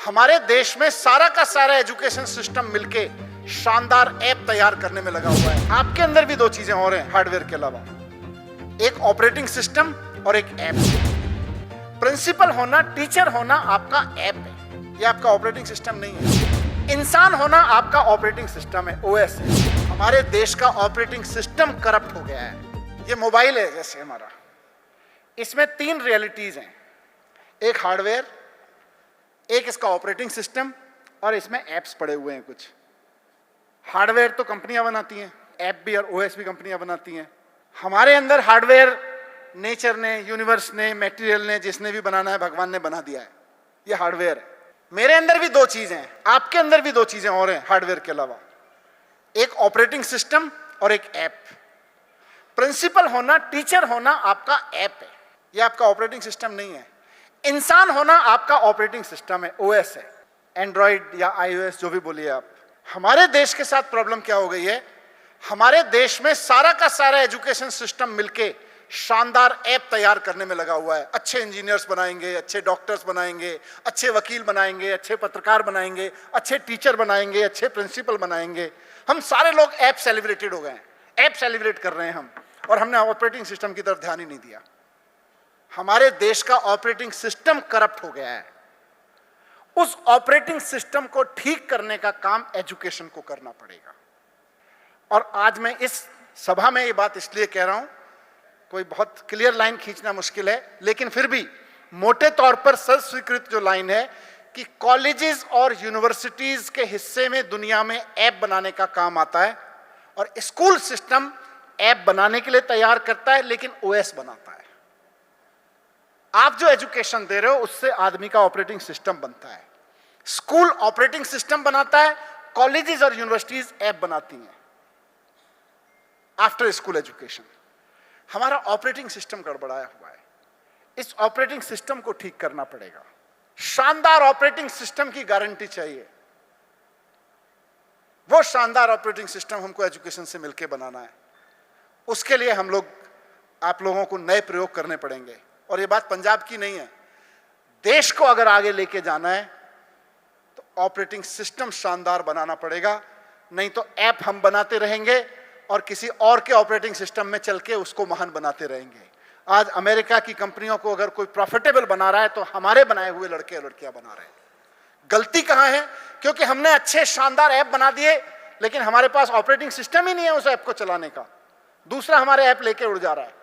हमारे देश में सारा का सारा एजुकेशन सिस्टम मिलके शानदार ऐप तैयार करने में लगा हुआ है। आपके अंदर भी दो चीजें और हैं हार्डवेयर के अलावा, एक ऑपरेटिंग सिस्टम और एक ऐप। प्रिंसिपल होना, टीचर होना आपका ऐप है, ये आपका ऑपरेटिंग सिस्टम नहीं है। इंसान होना आपका ऑपरेटिंग सिस्टम है, ओएस है। हमारे देश का ऑपरेटिंग सिस्टम करप्ट हो गया है। ये मोबाइल है जैसे हमारा, इसमें तीन रियलिटीज हैं, एक हार्डवेयर, एक इसका ऑपरेटिंग सिस्टम और इसमें एप्स पड़े हुए हैं कुछ। हार्डवेयर तो कंपनियां बनाती हैं, ऐप भी और ओएस भी कंपनियां बनाती हैं। हमारे अंदर हार्डवेयर नेचर ने, यूनिवर्स ने, मटेरियल ने, जिसने भी बनाना है भगवान ने बना दिया है, ये हार्डवेयर है। मेरे अंदर भी दो चीजें हैं, आपके अंदर भी दो चीजें और हैं हार्डवेयर के अलावा, एक ऑपरेटिंग सिस्टम और एक ऐप। प्रिंसिपल होना, टीचर होना आपका ऐप है, ये आपका ऑपरेटिंग सिस्टम नहीं है। इंसान होना आपका ऑपरेटिंग सिस्टम है, ओएस है, एंड्रॉइड या आईओएस जो भी बोलिए आप। हमारे देश के साथ प्रॉब्लम क्या हो गई है, हमारे देश में सारा का सारा एजुकेशन सिस्टम मिलके शानदार ऐप तैयार करने में लगा हुआ है। अच्छे इंजीनियर्स बनाएंगे, अच्छे डॉक्टर्स बनाएंगे, अच्छे वकील बनाएंगे, अच्छे पत्रकार बनाएंगे, अच्छे टीचर बनाएंगे, अच्छे प्रिंसिपल बनाएंगे। हम सारे लोग ऐप सेलिब्रेटेड हो गए हैं, ऐप सेलिब्रेट कर रहे हैं हम, और हमने ऑपरेटिंग सिस्टम की तरफ ध्यान ही नहीं दिया। हमारे देश का ऑपरेटिंग सिस्टम करप्ट हो गया है। उस ऑपरेटिंग सिस्टम को ठीक करने का काम एजुकेशन को करना पड़ेगा। और आज मैं इस सभा में ये बात इसलिए कह रहा हूं, कोई बहुत क्लियर लाइन खींचना मुश्किल है, लेकिन फिर भी मोटे तौर पर सर्वस्वीकृत जो लाइन है कि कॉलेजेस और यूनिवर्सिटीज के हिस्से में दुनिया में ऐप बनाने का काम आता है, और स्कूल सिस्टम ऐप बनाने के लिए तैयार करता है लेकिन ओएस बनाता है। आप जो एजुकेशन दे रहे हो उससे आदमी का ऑपरेटिंग सिस्टम बनता है। स्कूल ऑपरेटिंग सिस्टम बनाता है, कॉलेजेस और यूनिवर्सिटीज ऐप बनाती हैं आफ्टर स्कूल एजुकेशन। हमारा ऑपरेटिंग सिस्टम गड़बड़ाया हुआ है, इस ऑपरेटिंग सिस्टम को ठीक करना पड़ेगा। शानदार ऑपरेटिंग सिस्टम की गारंटी चाहिए, वो शानदार ऑपरेटिंग सिस्टम हमको एजुकेशन से मिलकर बनाना है। उसके लिए हम लोग, आप लोगों को नए प्रयोग करने पड़ेंगे। और ये बात पंजाब की नहीं है, देश को अगर आगे लेके जाना है तो ऑपरेटिंग सिस्टम शानदार बनाना पड़ेगा, नहीं तो ऐप हम बनाते रहेंगे और किसी और के ऑपरेटिंग सिस्टम में चल के उसको महान बनाते रहेंगे। आज अमेरिका की कंपनियों को अगर कोई प्रॉफिटेबल बना रहा है तो हमारे बनाए हुए लड़के और लड़कियां बना रहे हैं। गलती कहां है, क्योंकि हमने अच्छे शानदार ऐप बना दिए लेकिन हमारे पास ऑपरेटिंग सिस्टम ही नहीं है उस ऐप को चलाने का। दूसरा हमारे ऐप लेके उड़ जा रहा है।